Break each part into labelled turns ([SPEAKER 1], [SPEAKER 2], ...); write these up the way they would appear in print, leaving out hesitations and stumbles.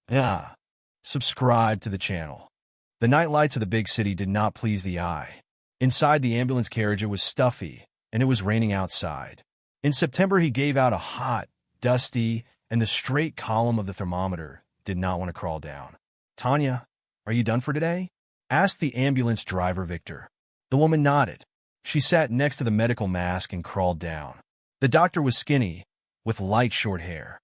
[SPEAKER 1] Yeah. Subscribe to the channel. The night lights of the big city did not please the eye. Inside the ambulance carriage, it was stuffy, and it was raining outside. In September, he gave out a hot, dusty, and the straight column of the thermometer did not want to crawl down. "Tanya, are you done for today?" asked the ambulance driver, Victor. The woman nodded. She sat next to the medical mask and crawled down. The doctor was skinny, with light short hair.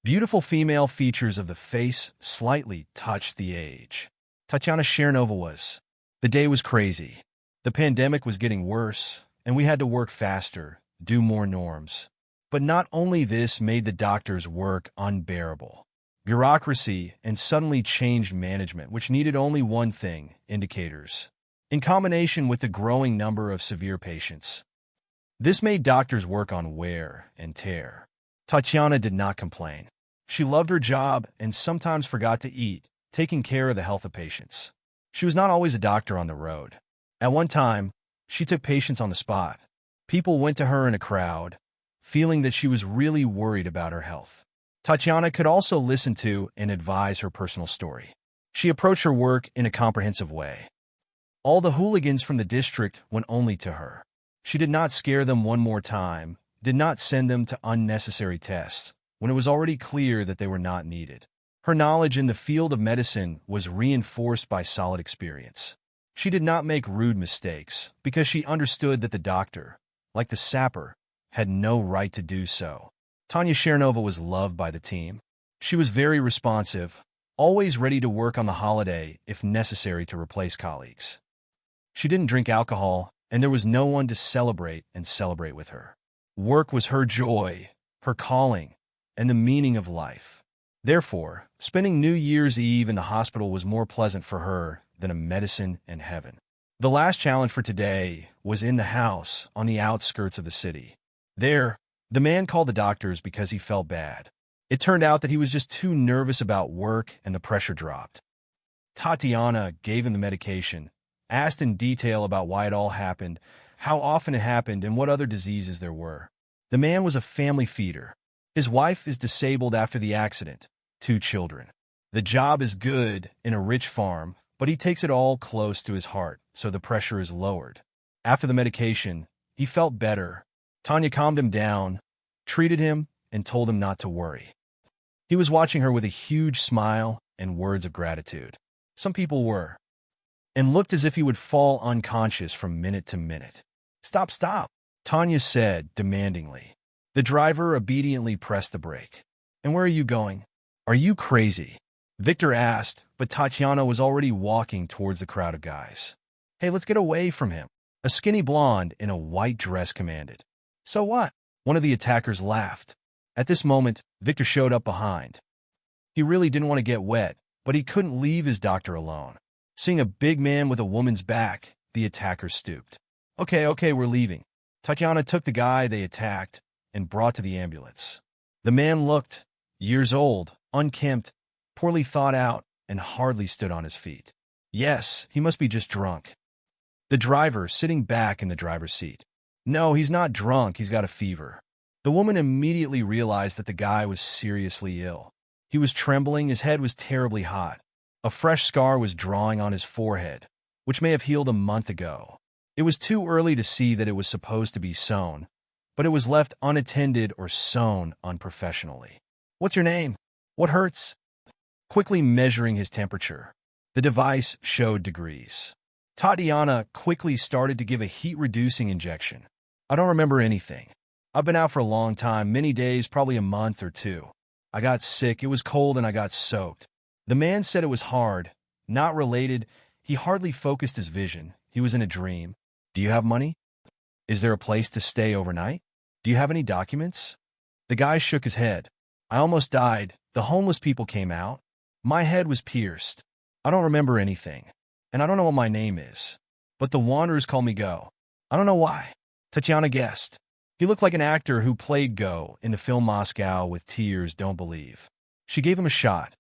[SPEAKER 1] Beautiful female features of the face slightly touched the age. Tatiana Chernova was. The day was crazy. The pandemic was getting worse, and we had to work faster, do more norms. But not only this made the doctor's work unbearable. Bureaucracy and suddenly changed management, which needed only one thing: indicators. In combination with the growing number of severe patients. This made doctors work on wear and tear. Tatiana did not complain. She loved her job and sometimes forgot to eat, taking care of the health of patients. She was not always a doctor on the road. At one time, she took patients on the spot. People went to her in a crowd, feeling that she was really worried about her health. Tatiana could also listen to and advise her personal story. She approached her work in a comprehensive way. All the hooligans from the district went only to her. She did not scare them one more time, did not send them to unnecessary tests, when it was already clear that they were not needed. Her knowledge in the field of medicine was reinforced by solid experience. She did not make rude mistakes, because she understood that the doctor, like the sapper, had no right to do so. Tanya Chernova was loved by the team. She was very responsive, always ready to work on the holiday if necessary to replace colleagues. She didn't drink alcohol, and there was no one to celebrate with her. Work was her joy, her calling, and the meaning of life. Therefore, spending New Year's Eve in the hospital was more pleasant for her than a medicine in heaven. The last challenge for today was in the house on the outskirts of the city. There, the man called the doctors because he felt bad. It turned out that he was just too nervous about work and the pressure dropped. Tatiana gave him the medication, asked in detail about why it all happened, how often it happened, and what other diseases there were. The man was a family feeder. His wife is disabled after the accident, 2 children. The job is good in a rich farm, but he takes it all close to his heart, so the pressure is lowered. After the medication, he felt better. Tanya calmed him down, treated him, and told him not to worry. He was watching her with a huge smile and words of gratitude. Some people were, and looked as if he would fall unconscious from minute to minute. "Stop, stop," Tanya said demandingly. The driver obediently pressed the brake. "And where are you going?" "Are you crazy?" Victor asked, but Tatiana was already walking towards the crowd of guys. "Hey, let's get away from him," a skinny blonde in a white dress commanded. "So what?" One of the attackers laughed. At this moment, Victor showed up behind. He really didn't want to get wet, but he couldn't leave his doctor alone. Seeing a big man with a woman's back, the attacker stooped. Okay, we're leaving." Tatiana took the guy they attacked and brought to the ambulance. The man looked years old, unkempt, poorly thought out, and hardly stood on his feet. Yes, he must be just drunk. The driver, sitting back in the driver's seat. "No, he's not drunk, he's got a fever." The woman immediately realized that the guy was seriously ill. He was trembling, his head was terribly hot. A fresh scar was drawing on his forehead, which may have healed a month ago. It was too early to see that it was supposed to be sewn, but it was left unattended or sewn unprofessionally. "What's your name? What hurts?" Quickly measuring his temperature. The device showed degrees. Tatiana quickly started to give a heat-reducing injection. "I don't remember anything. I've been out for a long time, many days, probably a month or 2. I got sick, it was cold, and I got soaked." The man said it was hard, not related. He hardly focused his vision. He was in a dream. "Do you have money? Is there a place to stay overnight? Do you have any documents?" The guy shook his head. "I almost died. The homeless people came out. My head was pierced. I don't remember anything. And I don't know what my name is. But the Wanderers call me Go. I don't know why." Tatiana guessed. He looked like an actor who played Go in the film Moscow with Tears Don't Believe. She gave him a shot.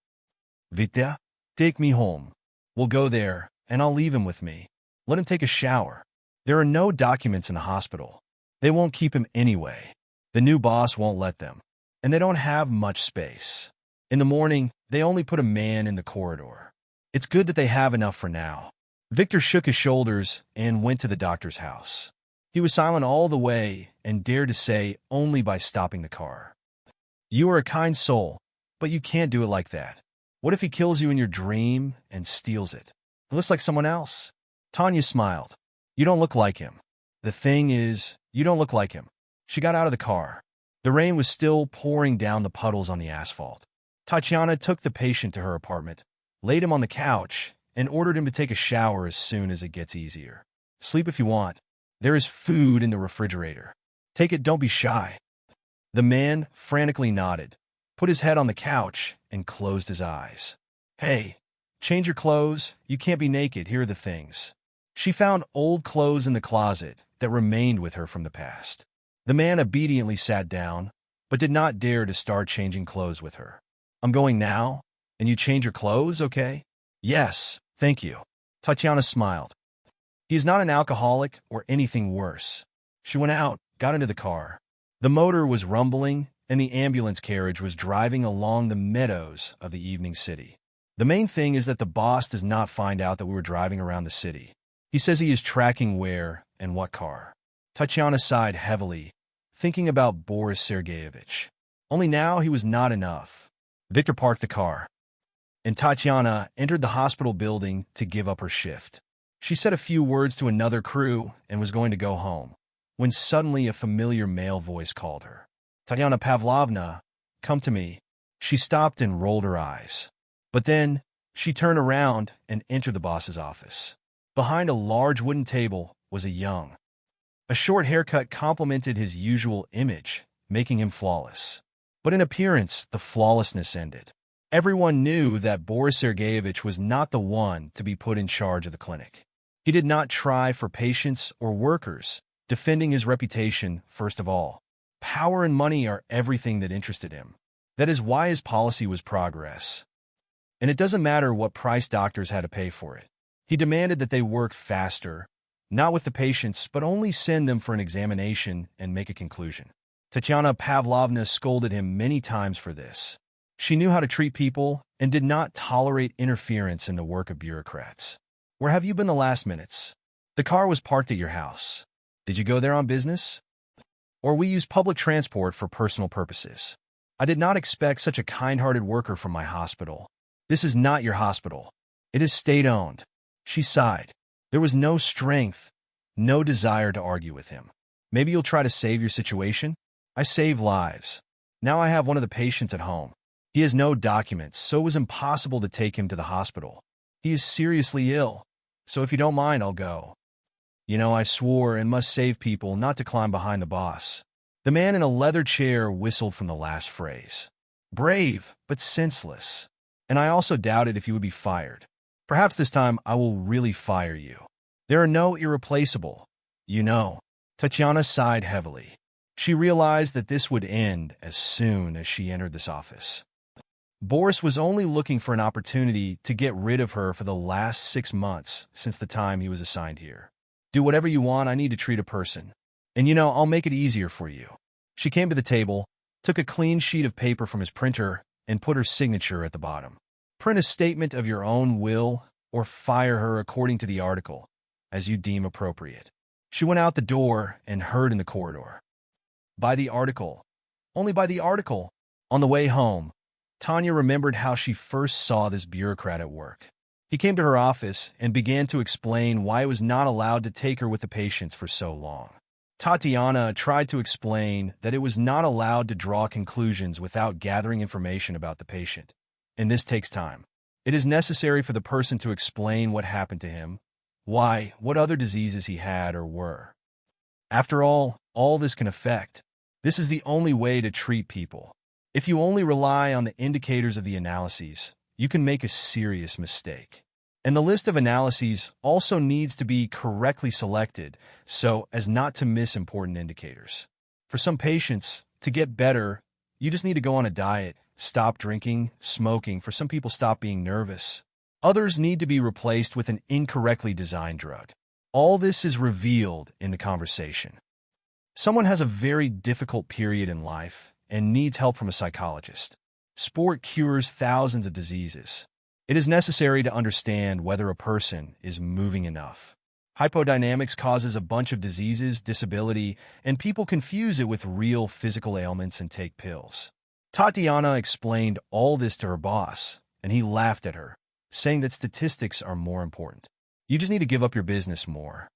[SPEAKER 1] "Vitya, take me home. We'll go there, and I'll leave him with me. Let him take a shower. There are no documents in the hospital. They won't keep him anyway. The new boss won't let them. And they don't have much space. In the morning, They only put a man in the corridor. It's good that they have enough for now. Victor shook his shoulders and went to the doctor's house. He was silent all the way and dared to say only by stopping the car. You are a kind soul, but you can't do it like that. What if he kills you in your dream and steals it? It looks like someone else. Tanya smiled. You don't look like him. The thing is, you don't look like him. She got out of the car. The rain was still pouring down the puddles on the asphalt. Tatiana took the patient to her apartment, laid him on the couch, and ordered him to take a shower as soon as it gets easier. Sleep if you want. There is food in the refrigerator. Take it, don't be shy. The man frantically nodded, put his head on the couch, and closed his eyes. Hey, change your clothes. You can't be naked. Here are the things. She found old clothes in the closet that remained with her from the past. The man obediently sat down, but did not dare to start changing clothes with her. I'm going now, and you change your clothes, okay? Yes, thank you. Tatiana smiled. He is not an alcoholic or anything worse. She went out, got into the car. The motor was rumbling, and the ambulance carriage was driving along the meadows of the evening city. The main thing is that the boss does not find out that we were driving around the city. He says he is tracking where and what car. Tatiana sighed heavily, thinking about Boris Sergeyevich. Only now he was not enough. Victor parked the car, and Tatiana entered the hospital building to give up her shift. She said a few words to another crew and was going to go home, when suddenly a familiar male voice called her. Tatiana Pavlovna, come to me. She stopped and rolled her eyes. But then she turned around and entered the boss's office. Behind a large wooden table was a young. A short haircut complemented his usual image, making him flawless. But in appearance, the flawlessness ended. Everyone knew that Boris Sergeyevich was not the one to be put in charge of the clinic. He did not try for patients or workers, defending his reputation first of all. Power and money are everything that interested him. That is why his policy was progress. And it doesn't matter what price doctors had to pay for it. He demanded that they work faster, not with the patients, but only send them for an examination and make a conclusion. Tatiana Pavlovna scolded him many times for this. She knew how to treat people and did not tolerate interference in the work of bureaucrats. Where have you been the last minutes? The car was parked at your house. Did you go there on business? Or we use public transport for personal purposes. I did not expect such a kind-hearted worker from my hospital. This is not your hospital. It is state-owned. She sighed. There was no strength, no desire to argue with him. Maybe you'll try to save your situation? I save lives. Now I have one of the patients at home. He has no documents, so it was impossible to take him to the hospital. He is seriously ill, so if you don't mind, I'll go. You know, I swore and must save people, not to climb behind the boss. The man in a leather chair whistled from the last phrase. Brave, but senseless. And I also doubted if you would be fired. Perhaps this time I will really fire you. There are no irreplaceable, you know. Tatiana sighed heavily. She realized that this would end as soon as she entered this office. Boris was only looking for an opportunity to get rid of her for the last 6 months since the time he was assigned here. Do whatever you want, I need to treat a person. And you know, I'll make it easier for you. She came to the table, took a clean sheet of paper from his printer, and put her signature at the bottom. Print a statement of your own will or fire her according to the article, as you deem appropriate. She went out the door and heard in the corridor. By the article. Only by the article. On the way home, Tanya remembered how she first saw this bureaucrat at work. He came to her office and began to explain why it was not allowed to take her with the patients for so long. Tatiana tried to explain that it was not allowed to draw conclusions without gathering information about the patient, and this takes time. It is necessary for the person to explain what happened to him, why, what other diseases he had or were. After all this can affect. This is the only way to treat people. If you only rely on the indicators of the analyses, you can make a serious mistake. And the list of analyses also needs to be correctly selected so as not to miss important indicators. For some patients, to get better, you just need to go on a diet, stop drinking, smoking. For some people, stop being nervous. Others need to be replaced with an incorrectly designed drug. All this is revealed in the conversation. Someone has a very difficult period in life and needs help from a psychologist. Sport cures thousands of diseases. It is necessary to understand whether a person is moving enough. Hypodynamics causes a bunch of diseases, disability, and people confuse it with real physical ailments and take pills. Tatiana explained all this to her boss, and he laughed at her, saying that statistics are more important. You just need to give up your business more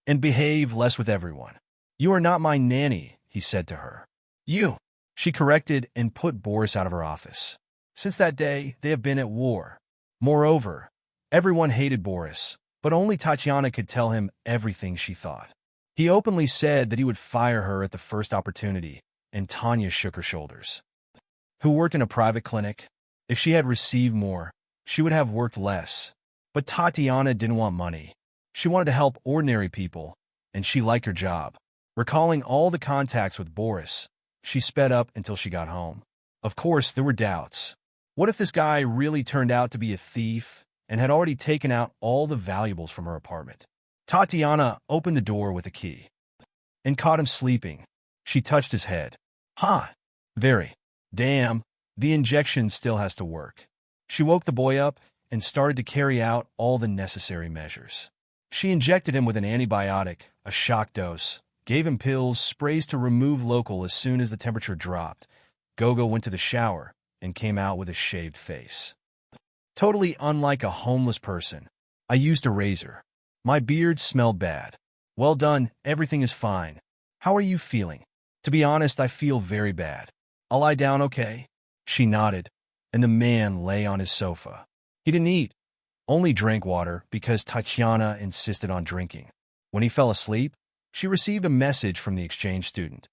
[SPEAKER 1] and behave less with everyone. You are not my nanny, he said to her. You, she corrected and put Boris out of her office. Since that day, they have been at war. Moreover, everyone hated Boris, but only Tatiana could tell him everything she thought. He openly said that he would fire her at the first opportunity, and Tanya shook her shoulders. Who worked in a private clinic? If she had received more, she would have worked less. But Tatiana didn't want money. She wanted to help ordinary people, and she liked her job. Recalling all the contacts with Boris, she sped up until she got home. Of course, there were doubts. What if this guy really turned out to be a thief and had already taken out all the valuables from her apartment? Tatiana opened the door with a key and caught him sleeping. She touched his head. Huh. Very. Damn, the injection still has to work. She woke the boy up and started to carry out all the necessary measures. She injected him with an antibiotic, a shock dose, gave him pills, sprays to remove local as soon as the temperature dropped. Gogo went to the shower and came out with a shaved face. Totally unlike a homeless person. I used a razor. My beard smelled bad. Well done, everything is fine. How are you feeling? To be honest, I feel very bad. I'll lie down, okay? She nodded, and the man lay on his sofa. He didn't eat, only drank water because Tatiana insisted on drinking. When he fell asleep, she received a message from the exchange student.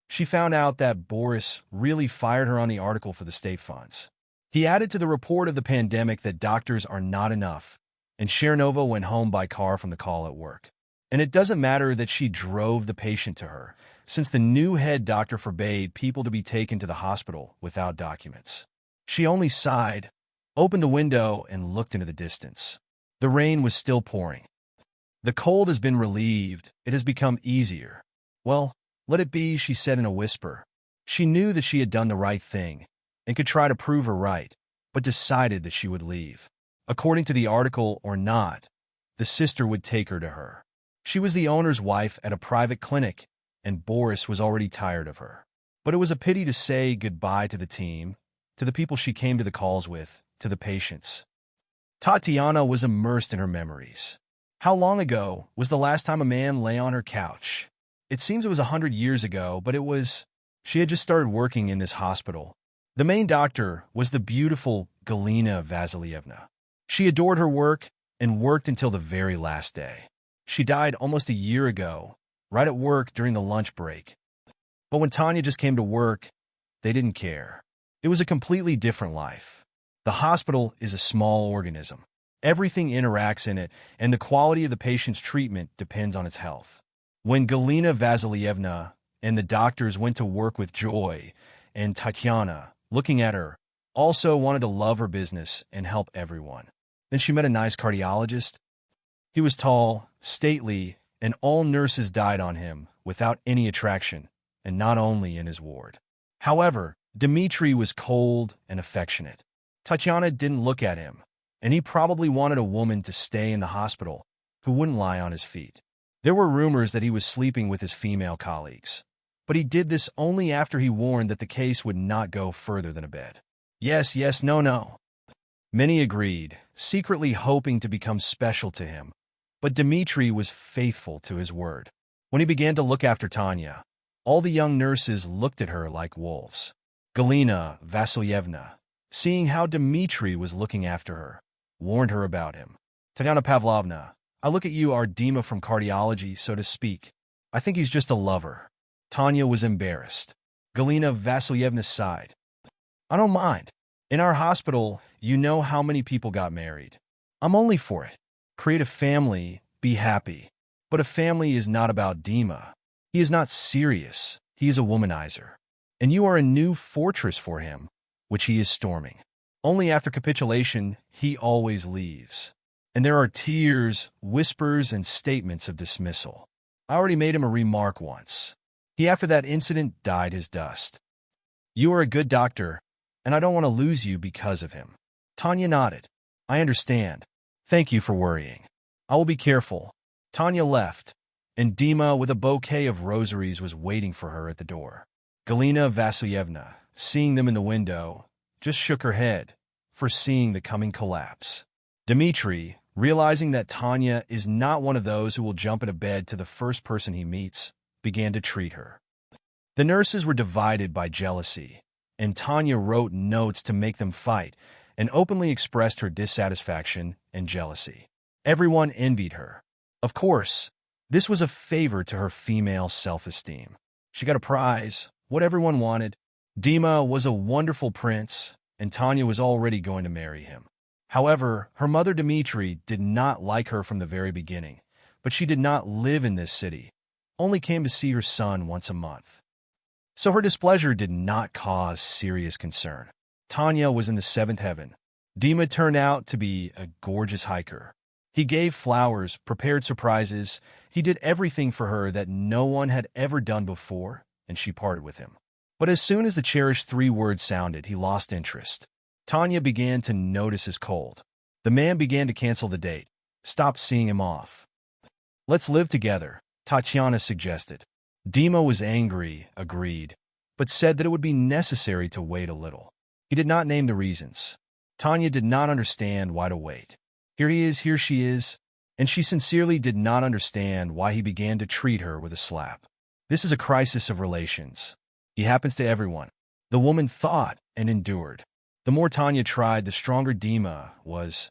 [SPEAKER 1] She found out that Boris really fired her on the article for the state funds. He added to the report of the pandemic that doctors are not enough, and Chernova went home by car from the call at work. And it doesn't matter that she drove the patient to her, since the new head doctor forbade people to be taken to the hospital without documents. She only sighed, opened the window, and looked into the distance. The rain was still pouring. The cold has been relieved. It has become easier. Well, let it be, she said in a whisper. She knew that she had done the right thing and could try to prove her right, but decided that she would leave. According to the article or not, the sister would take her to her. She was the owner's wife at a private clinic, and Boris was already tired of her. But it was a pity to say goodbye to the team, to the people she came to the calls with, to the patients. Tatiana was immersed in her memories. How long ago was the last time a man lay on her couch? It seems it was 100 years ago, but it was... She had just started working in this hospital. The main doctor was the beautiful Galina Vasilievna. She adored her work and worked until the very last day. She died almost a year ago, right at work during the lunch break. But when Tanya just came to work, they didn't care. It was a completely different life. The hospital is a small organism. Everything interacts in it, and the quality of the patient's treatment depends on its health. When Galina Vasilievna and the doctors went to work with joy, and Tatiana, looking at her, also wanted to love her business and help everyone. Then she met a nice cardiologist. He was tall, stately, and all nurses died on him without any attraction, and not only in his ward. However, Dmitri was cold and affectionate. Tatiana didn't look at him, and he probably wanted a woman to stay in the hospital who wouldn't lie on his feet. There were rumors that he was sleeping with his female colleagues, but he did this only after he warned that the case would not go further than a bed. Yes, yes, no, no. Many agreed, secretly hoping to become special to him, but Dmitri was faithful to his word. When he began to look after Tanya, all the young nurses looked at her like wolves. Galina Vasilievna, seeing how Dmitri was looking after her, warned her about him. Tatiana Pavlovna, I look at you, our Dima from cardiology, so to speak. I think he's just a lover. Tanya was embarrassed. Galina Vasilievna sighed. I don't mind. In our hospital, you know how many people got married. I'm only for it. Create a family, be happy. But a family is not about Dima. He is not serious. He is a womanizer. And you are a new fortress for him, which he is storming. Only after capitulation, he always leaves. And there are tears, whispers, and statements of dismissal. I already made him a remark once. He, after that incident, died his dust. You are a good doctor, and I don't want to lose you because of him. Tanya nodded. I understand. Thank you for worrying. I will be careful. Tanya left, and Dima, with a bouquet of rosaries, was waiting for her at the door. Galina Vasilyevna, seeing them in the window, just shook her head, foreseeing the coming collapse. Dmitri, realizing that Tanya is not one of those who will jump into bed to the first person he meets, began to treat her. The nurses were divided by jealousy, and Tanya wrote notes to make them fight and openly expressed her dissatisfaction and jealousy. Everyone envied her. Of course, this was a favor to her female self-esteem. She got a prize, what everyone wanted. Dima was a wonderful prince, and Tanya was already going to marry him. However, her mother Dmitri did not like her from the very beginning, but she did not live in this city, only came to see her son once a month. So her displeasure did not cause serious concern. Tanya was in the seventh heaven. Dima turned out to be a gorgeous hiker. He gave flowers, prepared surprises. He did everything for her that no one had ever done before, and she parted with him. But as soon as the cherished 3 words sounded, he lost interest. Tanya began to notice his cold. The man began to cancel the date, stopped seeing him off. Let's live together, Tatiana suggested. Dima was angry, agreed, but said that it would be necessary to wait a little. He did not name the reasons. Tanya did not understand why to wait. Here he is, here she is, and she sincerely did not understand why he began to treat her with a slap. This is a crisis of relations. He happens to everyone. The woman thought and endured. The more Tanya tried, the stronger Dima was.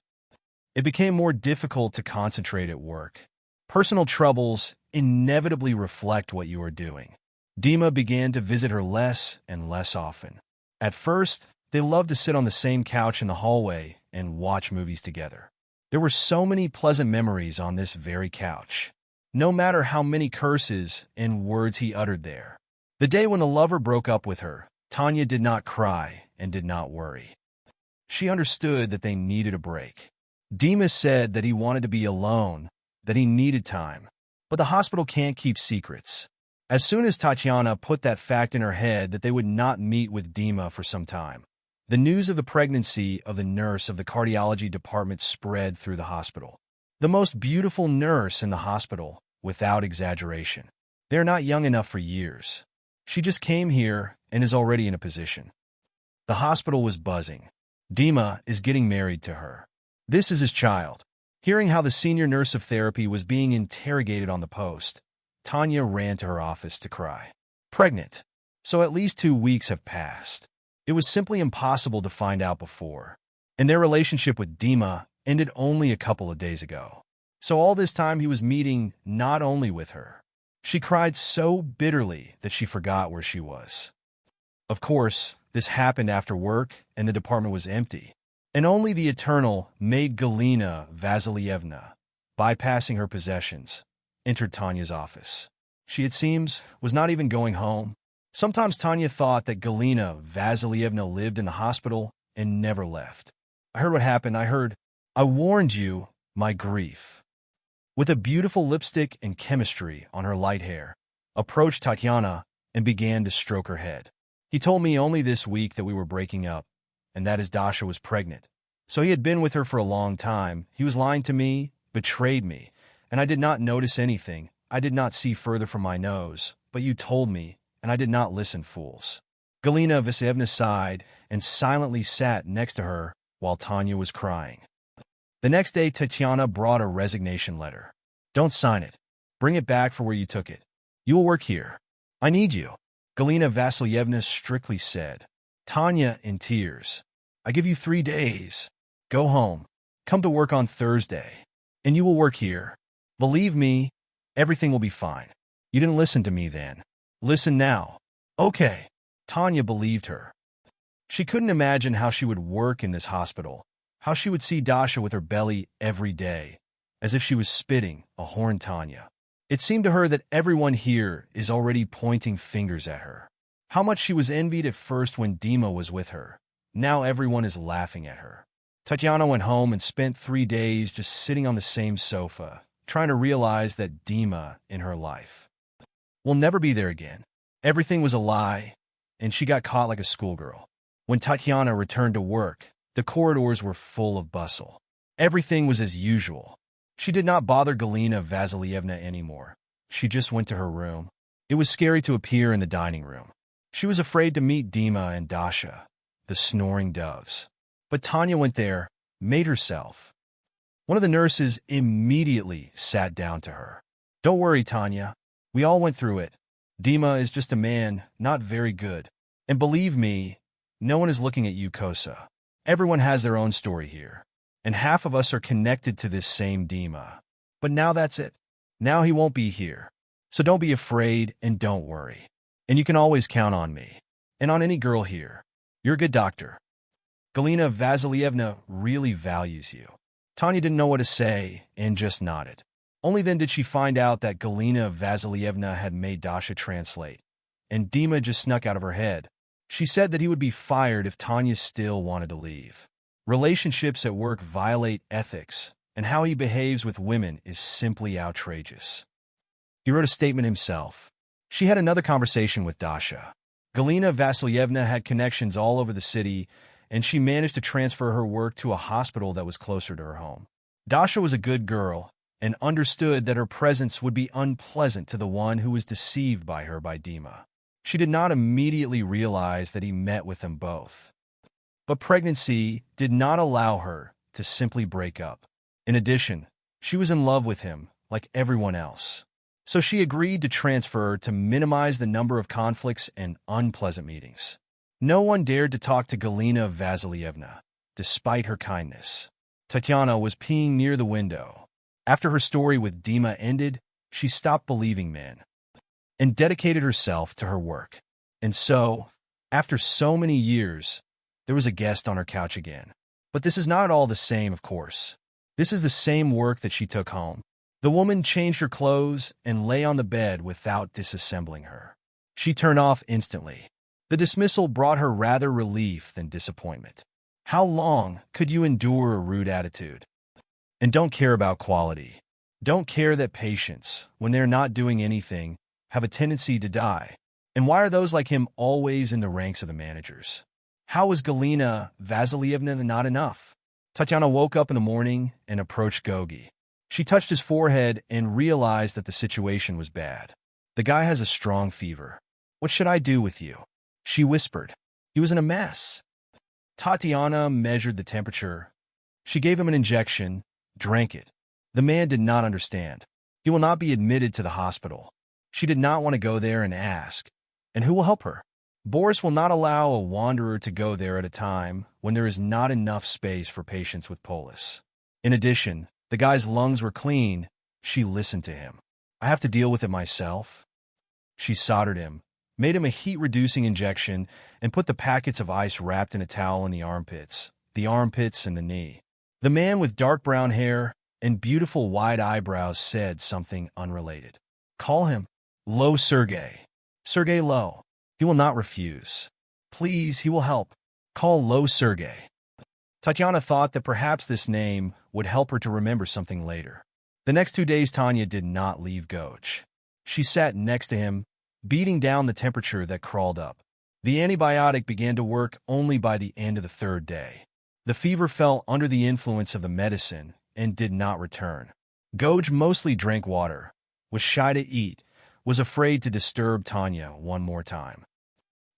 [SPEAKER 1] It became more difficult to concentrate at work. Personal troubles inevitably reflect what you are doing. Dima began to visit her less and less often. At first, they loved to sit on the same couch in the hallway and watch movies together. There were so many pleasant memories on this very couch, no matter how many curses and words he uttered there. The day when the lover broke up with her, Tanya did not cry and did not worry. She understood that they needed a break. Dima said that he wanted to be alone, that he needed time. But the hospital can't keep secrets. As soon as Tatiana put that fact in her head that they would not meet with Dima for some time, the news of the pregnancy of the nurse of the cardiology department spread through the hospital. The most beautiful nurse in the hospital, without exaggeration. They're not young enough for years. She just came here and is already in a position. The hospital was buzzing. Dima is getting married to her. This is his child. Hearing how the senior nurse of therapy was being interrogated on the post, Tanya ran to her office to cry. Pregnant. So at least 2 weeks have passed. It was simply impossible to find out before. And their relationship with Dima ended only a couple of days ago. So all this time he was meeting not only with her. She cried so bitterly that she forgot where she was. Of course, this happened after work and the department was empty. And only the eternal maid Galina Vasilyevna, bypassing her possessions, entered Tanya's office. She, it seems, was not even going home. Sometimes Tanya thought that Galina Vasilyevna lived in the hospital and never left. I heard what happened. I warned you, my grief. With a beautiful lipstick and chemistry on her light hair, approached Tatiana and began to stroke her head. He told me only this week that we were breaking up, and that his Dasha was pregnant. So he had been with her for a long time. He was lying to me, betrayed me, and I did not notice anything. I did not see further from my nose, but you told me, and I did not listen, fools. Galina Vasilyevna sighed and silently sat next to her while Tanya was crying. The next day, Tatiana brought a resignation letter. Don't sign it. Bring it back for where you took it. You will work here. I need you, Galina Vasilyevna strictly said. Tanya in tears. I give you 3 days. Go home. Come to work on Thursday. And you will work here. Believe me, everything will be fine. You didn't listen to me then. Listen now. Okay. Tanya believed her. She couldn't imagine how she would work in this hospital, how she would see Dasha with her belly every day, as if she was spitting a horned Tanya. It seemed to her that everyone here is already pointing fingers at her. How much she was envied at first when Dima was with her. Now everyone is laughing at her. Tatiana went home and spent 3 days just sitting on the same sofa, trying to realize that Dima in her life will never be there again. Everything was a lie, and she got caught like a schoolgirl. When Tatiana returned to work, the corridors were full of bustle. Everything was as usual. She did not bother Galina Vasilievna anymore. She just went to her room. It was scary to appear in the dining room. She was afraid to meet Dima and Dasha, the snoring doves. But Tanya went there, made herself. One of the nurses immediately sat down to her. "Don't worry, Tanya. We all went through it. Dima is just a man, not very good. And believe me, no one is looking at you, Kosa. Everyone has their own story here. And half of us are connected to this same Dima. But now that's it. Now he won't be here. So don't be afraid and don't worry. And you can always count on me. And on any girl here. You're a good doctor. Galina Vasilievna really values you." Tanya didn't know what to say and just nodded. Only then did she find out that Galina Vasilievna had made Dasha translate, and Dima just snuck out of her head. She said that he would be fired if Tanya still wanted to leave. Relationships at work violate ethics, and how he behaves with women is simply outrageous. He wrote a statement himself. She had another conversation with Dasha. Galina Vasilievna had connections all over the city, and she managed to transfer her work to a hospital that was closer to her home. Dasha was a good girl and understood that her presence would be unpleasant to the one who was deceived by her by Dima. She did not immediately realize that he met with them both. But pregnancy did not allow her to simply break up. In addition, she was in love with him like everyone else. So she agreed to transfer to minimize the number of conflicts and unpleasant meetings. No one dared to talk to Galina Vasilievna, despite her kindness. Tatiana was peeing near the window. After her story with Dima ended, she stopped believing men and dedicated herself to her work. And so, after so many years, there was a guest on her couch again. But this is not all the same, of course. This is the same work that she took home. The woman changed her clothes and lay on the bed without disassembling her. She turned off instantly. The dismissal brought her rather relief than disappointment. How long could you endure a rude attitude? And don't care about quality. Don't care that patients, when they're not doing anything, have a tendency to die. And why are those like him always in the ranks of the managers? How was Galina Vasilievna not enough? Tatiana woke up in the morning and approached Gogi. She touched his forehead and realized that the situation was bad. "The guy has a strong fever. What should I do with you?" she whispered. He was in a mess. Tatiana measured the temperature. She gave him an injection, drank it. The man did not understand. He will not be admitted to the hospital. She did not want to go there and ask. And who will help her? Boris will not allow a wanderer to go there at a time when there is not enough space for patients with polis. In addition, the guy's lungs were clean. She listened to him. "I have to deal with it myself." She soldered him, made him a heat-reducing injection, and put the packets of ice wrapped in a towel in the armpits and the knee. The man with dark brown hair and beautiful wide eyebrows said something unrelated. "Call him Lo Sergey. Sergey Lo. He will not refuse. Please, he will help. Call Lo Sergey." Tatiana thought that perhaps this name would help her to remember something later. The next 2 days, Tanya did not leave Goj. She sat next to him, beating down the temperature that crawled up. The antibiotic began to work only by the end of the 3rd day. The fever fell under the influence of the medicine and did not return. Goj mostly drank water, was shy to eat, was afraid to disturb Tanya one more time.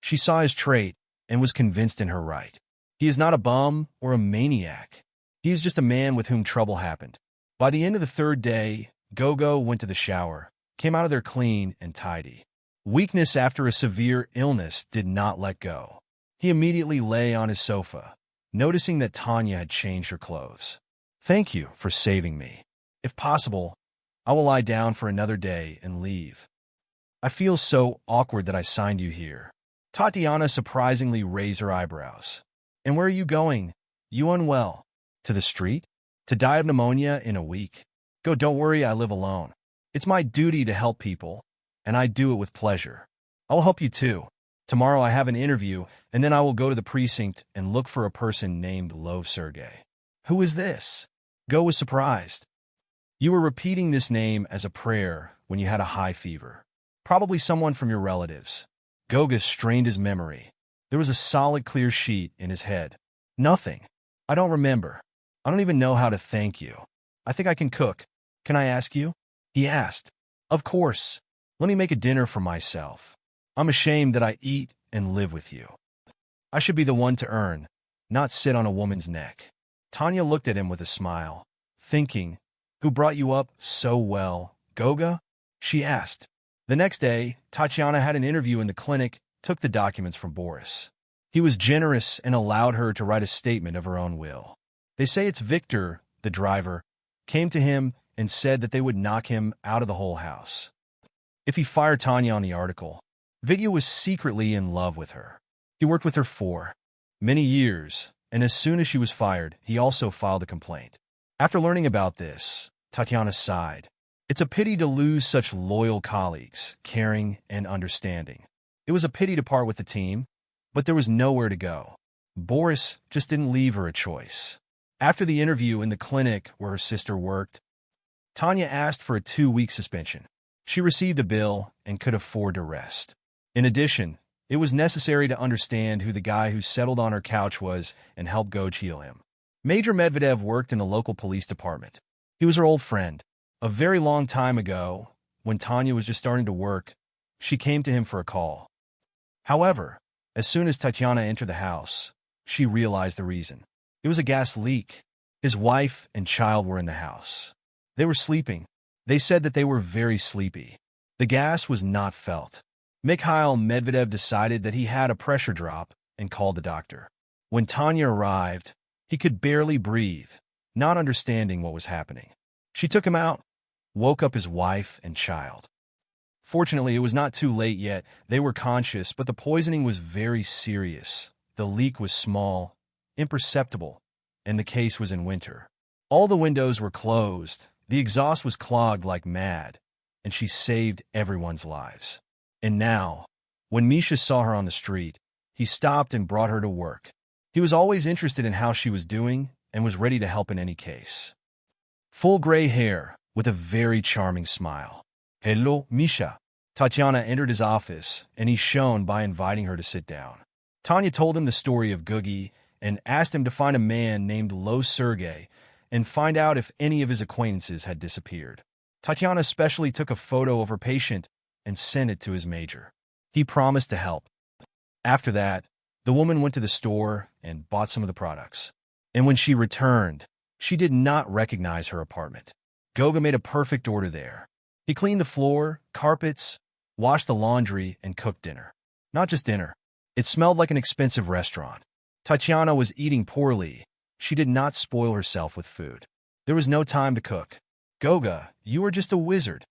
[SPEAKER 1] She saw his trait and was convinced in her right. He is not a bum or a maniac. He is just a man with whom trouble happened. By the end of the 3rd day, Gogo went to the shower, came out of there clean and tidy. Weakness after a severe illness did not let go. He immediately lay on his sofa, noticing that Tanya had changed her clothes. "Thank you for saving me. If possible, I will lie down for another day and leave. I feel so awkward that I signed you here." Tatiana surprisingly raised her eyebrows. "And where are you going? You unwell? To the street? To die of pneumonia in a week? Go, don't worry, I live alone. It's my duty to help people, and I do it with pleasure. I will help you too. Tomorrow I have an interview, and then I will go to the precinct and look for a person named Lo Sergey." "Who is this?" Go was surprised. "You were repeating this name as a prayer when you had a high fever. Probably someone from your relatives." Goga strained his memory. There was a solid, clear sheet in his head. Nothing. I don't remember. I don't even know how to thank you. I think I can cook. Can I ask you? He asked. Of course. Let me make a dinner for myself. I'm ashamed that I eat and live with you. I should be the one to earn, not sit on a woman's neck. Tanya looked at him with a smile, thinking, who brought you up so well, Goga? She asked. The next day, Tatiana had an interview in the clinic, took the documents from Boris. He was generous and allowed her to write a statement of her own will. They say it's Victor, the driver, came to him and said that they would knock him out of the whole house if he fired Tanya on the article. Vidya was secretly in love with her. He worked with her for many years, and as soon as she was fired, he also filed a complaint. After learning about this, Tatiana sighed. It's a pity to lose such loyal colleagues, caring and understanding. It was a pity to part with the team, but there was nowhere to go. Boris just didn't leave her a choice. After the interview in the clinic where her sister worked, Tanya asked for a 2-week suspension. She received a bill and could afford to rest. In addition, it was necessary to understand who the guy who settled on her couch was and help Goj heal him. Major Medvedev worked in the local police department. He was her old friend. A very long time ago, when Tanya was just starting to work, she came to him for a call. However, as soon as Tatiana entered the house, she realized the reason. It was a gas leak. His wife and child were in the house. They were sleeping. They said that they were very sleepy. The gas was not felt. Mikhail Medvedev decided that he had a pressure drop and called the doctor. When Tanya arrived, he could barely breathe, not understanding what was happening. She took him out, woke up his wife and child. Fortunately, it was not too late yet. They were conscious, but the poisoning was very serious. The leak was small, imperceptible, and the case was in winter. All the windows were closed, the exhaust was clogged like mad, and she saved everyone's lives. And now, when Misha saw her on the street, he stopped and brought her to work. He was always interested in how she was doing and was ready to help in any case. Full gray hair, with a very charming smile. Hello, Misha. Tatiana entered his office, and he shone by inviting her to sit down. Tanya told him the story of Gugi and asked him to find a man named Lo Sergey and find out if any of his acquaintances had disappeared. Tatiana especially took a photo of her patient and sent it to his major. He promised to help. After that, the woman went to the store and bought some of the products. And when she returned, she did not recognize her apartment. Goga made a perfect order there. He cleaned the floor, carpets, washed the laundry, and cooked dinner. Not just dinner. It smelled like an expensive restaurant. Tatiana was eating poorly. She did not spoil herself with food. There was no time to cook. Goga, you are just a wizard.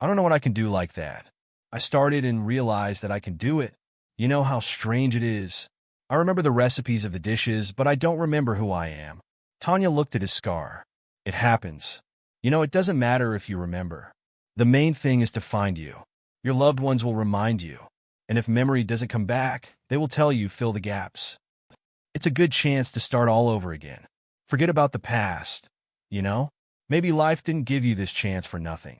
[SPEAKER 1] I don't know what I can do like that. I started and realized that I can do it. You know how strange it is. I remember the recipes of the dishes, but I don't remember who I am. Tanya looked at his scar. It happens. You know, it doesn't matter if you remember. The main thing is to find you. Your loved ones will remind you. And if memory doesn't come back, they will tell you fill the gaps. It's a good chance to start all over again. Forget about the past. You know? Maybe life didn't give you this chance for nothing.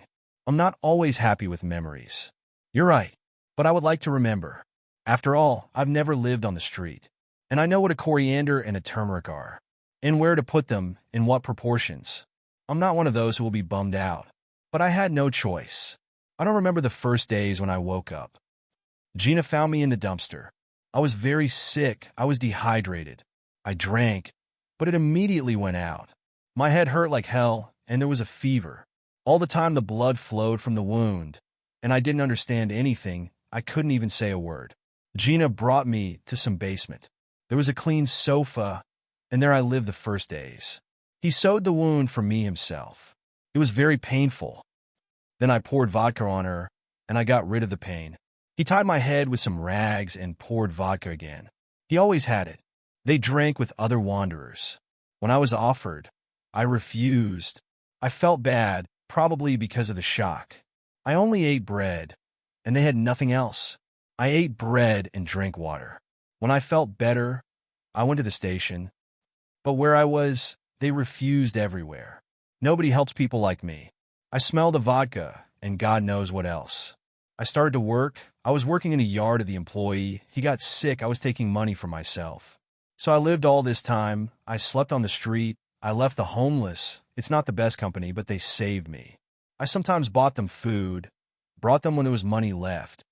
[SPEAKER 1] I'm not always happy with memories. You're right. But I would like to remember. After all, I've never lived on the street. And I know what a coriander and a turmeric are. And where to put them, in what proportions. I'm not one of those who will be bummed out. But I had no choice. I don't remember the first days when I woke up. Gina found me in the dumpster. I was very sick. I was dehydrated. I drank, but it immediately went out. My head hurt like hell, and there was a fever. All the time the blood flowed from the wound, and I didn't understand anything. I couldn't even say a word. Gina brought me to some basement. There was a clean sofa, and there I lived the first days. He sewed the wound for me himself. It was very painful. Then I poured vodka on her, and I got rid of the pain. He tied my head with some rags and poured vodka again. He always had it. They drank with other wanderers. When I was offered, I refused. I felt bad, probably because of the shock. I only ate bread, and they had nothing else. I ate bread and drank water. When I felt better, I went to the station. But where I was, they refused everywhere. Nobody helps people like me. I smelled the vodka, and God knows what else. I started to work. I was working in a yard of the employee. He got sick. I was taking money for myself. So I lived all this time. I slept on the street. I left the homeless. It's not the best company, but they saved me. I sometimes bought them food, brought them when there was money left.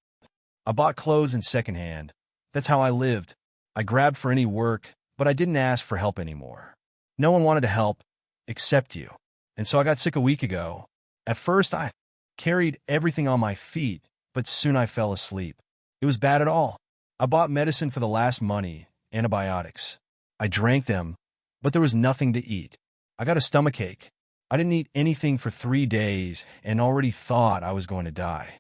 [SPEAKER 1] I bought clothes in secondhand. That's how I lived. I grabbed for any work, but I didn't ask for help anymore. No one wanted to help, except you. And so I got sick a week ago. At first, I carried everything on my feet, but soon I fell asleep. It was bad at all. I bought medicine for the last money, antibiotics. I drank them, but there was nothing to eat. I got a stomachache. I didn't eat anything for 3 days and already thought I was going to die.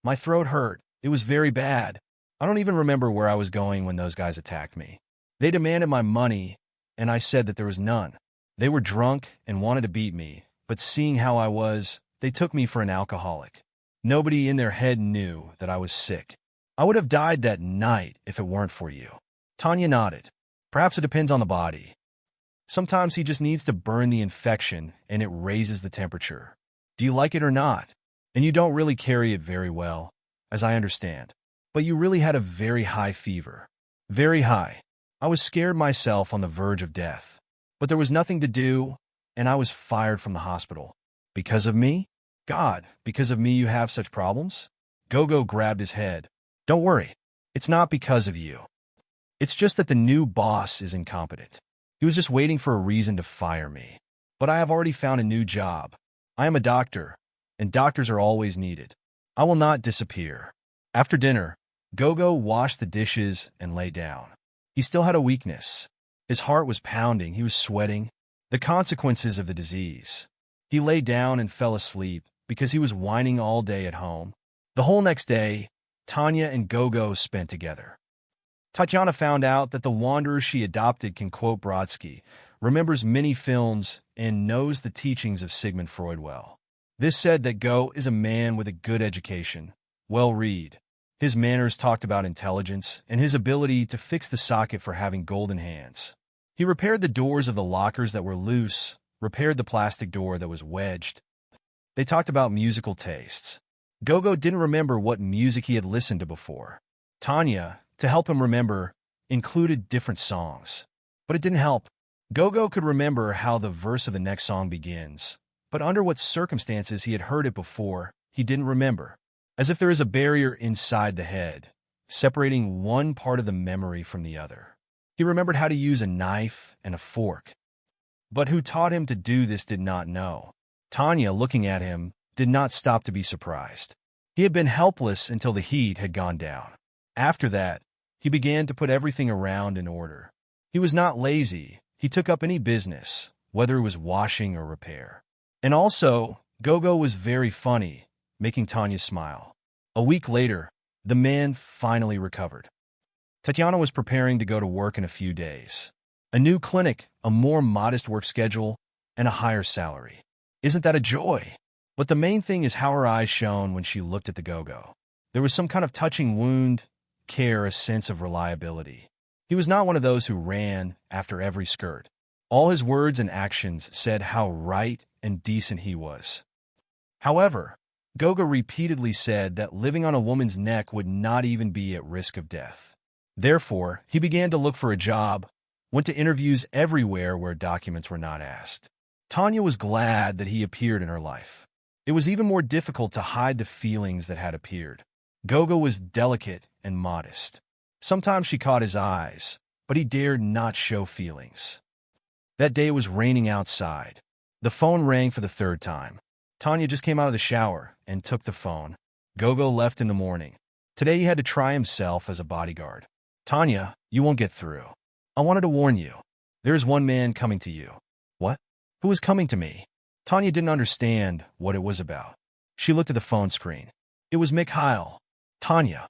[SPEAKER 1] My throat hurt. It was very bad. I don't even remember where I was going when those guys attacked me. They demanded my money, and I said that there was none. They were drunk and wanted to beat me, but seeing how I was, they took me for an alcoholic. Nobody in their head knew that I was sick. I would have died that night if it weren't for you. Tanya nodded. Perhaps it depends on the body. Sometimes he just needs to burn the infection and it raises the temperature. Do you like it or not? And you don't really carry it very well, as I understand. But you really had a very high fever. Very high. I was scared myself on the verge of death. But there was nothing to do, and I was fired from the hospital. Because of me? God, because of me you have such problems? Gogo grabbed his head. Don't worry. It's not because of you. It's just that the new boss is incompetent. He was just waiting for a reason to fire me. But I have already found a new job. I am a doctor, and doctors are always needed. I will not disappear. After dinner, Gogo washed the dishes and lay down. He still had a weakness. His heart was pounding. He was sweating. The consequences of the disease. He lay down and fell asleep because he was whining all day at home. The whole next day, Tanya and Gogo spent together. Tatiana found out that the wanderer she adopted can quote Brodsky, remembers many films, and knows the teachings of Sigmund Freud well. This said that Go is a man with a good education, well-read. His manners talked about intelligence and his ability to fix the socket for having golden hands. He repaired the doors of the lockers that were loose, repaired the plastic door that was wedged. They talked about musical tastes. Gogo didn't remember what music he had listened to before. Tanya, to help him remember, included different songs. But it didn't help. Gogo could remember how the verse of the next song begins, but under what circumstances he had heard it before, he didn't remember. As if there is a barrier inside the head, separating one part of the memory from the other. He remembered how to use a knife and a fork. But who taught him to do this did not know. Tanya, looking at him, did not stop to be surprised. He had been helpless until the heat had gone down. After that, he began to put everything around in order. He was not lazy. He took up any business, whether it was washing or repair. And also, Gogo was very funny, making Tanya smile. A week later, the man finally recovered. Tatiana was preparing to go to work in a few days. A new clinic, a more modest work schedule, and a higher salary. Isn't that a joy? But the main thing is how her eyes shone when she looked at the Gogo. There was some kind of touching wound, care, a sense of reliability. He was not one of those who ran after every skirt. All his words and actions said how right and decent he was. However, Gogo repeatedly said that living on a woman's neck would not even be at risk of death. Therefore, he began to look for a job, went to interviews everywhere where documents were not asked. Tanya was glad that he appeared in her life. It was even more difficult to hide the feelings that had appeared. Gogo was delicate and modest. Sometimes she caught his eyes, but he dared not show feelings. That day it was raining outside. The phone rang for the third time. Tanya just came out of the shower and took the phone. Gogo left in the morning. Today he had to try himself as a bodyguard. Tanya, you won't get through. I wanted to warn you. There's one man coming to you. What? Who is coming to me? Tanya didn't understand what it was about. She looked at the phone screen. It was Mikhail. Tanya.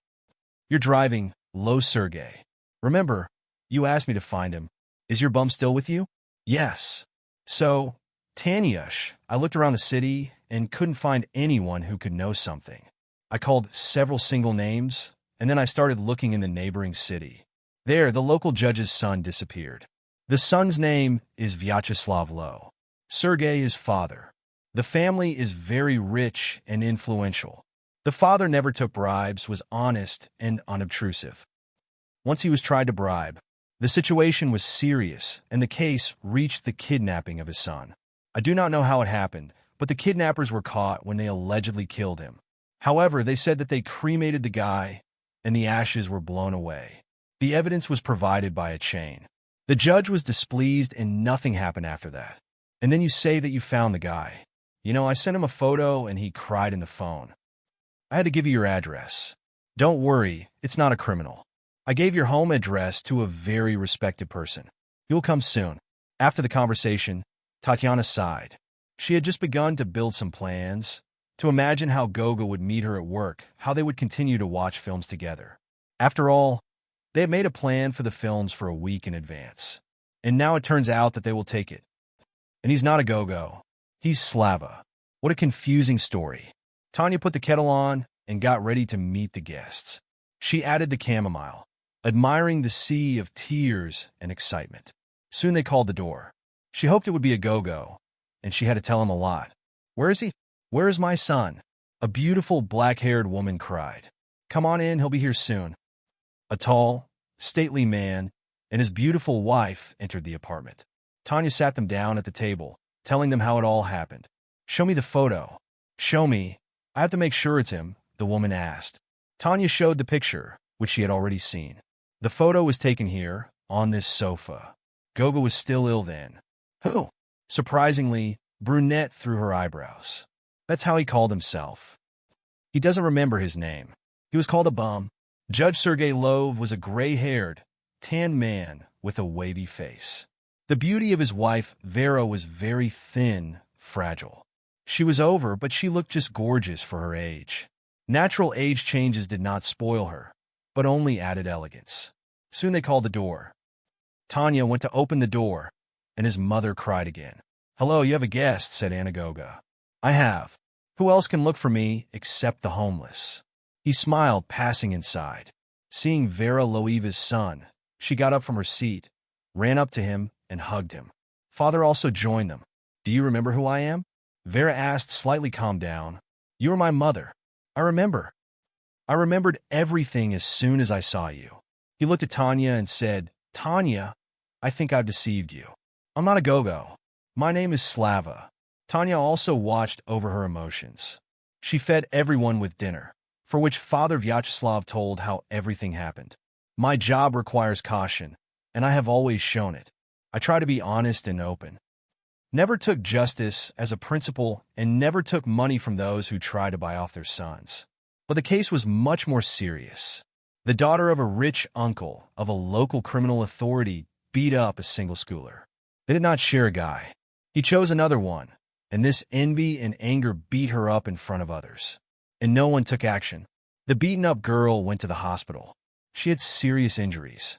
[SPEAKER 1] You're driving low, Sergey. Remember, you asked me to find him. Is your bum still with you? Yes. So, Tanyush, I looked around the city and couldn't find anyone who could know something. I called several single names, and then I started looking in the neighboring city. There, the local judge's son disappeared. The son's name is Vyacheslav Lowe. Sergey is father. The family is very rich and influential. The father never took bribes, was honest and unobtrusive. Once he was tried to bribe, the situation was serious, and the case reached the kidnapping of his son. I do not know how it happened, but the kidnappers were caught when they allegedly killed him. However, they said that they cremated the guy, and the ashes were blown away. The evidence was provided by a chain. The judge was displeased, and nothing happened after that. And then you say that you found the guy. You know, I sent him a photo, and he cried in the phone. I had to give you your address. Don't worry, it's not a criminal. I gave your home address to a very respected person. He will come soon. After the conversation, Tatiana sighed. She had just begun to build some plans, to imagine how Goga would meet her at work, how they would continue to watch films together. After all, they had made a plan for the films for a week in advance. And now it turns out that they will take it. And he's not a Gogo. He's Slava. What a confusing story. Tanya put the kettle on and got ready to meet the guests. She added the chamomile, admiring the sea of tears and excitement. Soon they called the door. She hoped it would be a Gogo, and she had to tell him a lot. Where is he? Where is my son? A beautiful black-haired woman cried. Come on in, he'll be here soon. A tall, stately man and his beautiful wife entered the apartment. Tanya sat them down at the table, telling them how it all happened. Show me the photo. Show me. I have to make sure it's him, the woman asked. Tanya showed the picture, which she had already seen. The photo was taken here, on this sofa. Goga was still ill then. Who? Surprisingly, brunette threw her eyebrows. That's how he called himself. He doesn't remember his name. He was called a bum. Judge Sergei Lov was a gray-haired, tan man with a wavy face. The beauty of his wife, Vera, was very thin, fragile. She was over, but she looked just gorgeous for her age. Natural age changes did not spoil her, but only added elegance. Soon they called the door. Tanya went to open the door, and his mother cried again. Hello, you have a guest, said Anna Goga. I have. Who else can look for me except the homeless? He smiled, passing inside. Seeing Vera Loeva's son, she got up from her seat, ran up to him, and hugged him. Father also joined them. Do you remember who I am? Vera asked, slightly calmed down. You are my mother. I remember. I remembered everything as soon as I saw you. He looked at Tanya and said, Tanya, I think I've deceived you. I'm not a Gogo. My name is Slava. Tanya also watched over her emotions. She fed everyone with dinner, for which Father Vyacheslav told how everything happened. My job requires caution, and I have always shown it. I try to be honest and open. Never took justice as a principle and never took money from those who try to buy off their sons. But the case was much more serious. The daughter of a rich uncle of a local criminal authority beat up a single schooler. They did not share a guy. He chose another one, and this envy and anger beat her up in front of others. And no one took action. The beaten-up girl went to the hospital. She had serious injuries.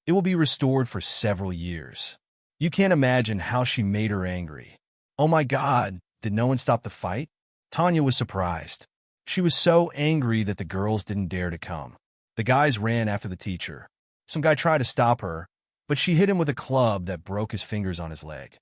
[SPEAKER 1] It will be restored for several years. You can't imagine how she made her angry. Oh my God, did no one stop the fight? Tanya was surprised. She was so angry that the girls didn't dare to come. The guys ran after the teacher. Some guy tried to stop her, but she hit him with a club that broke his fingers on his leg.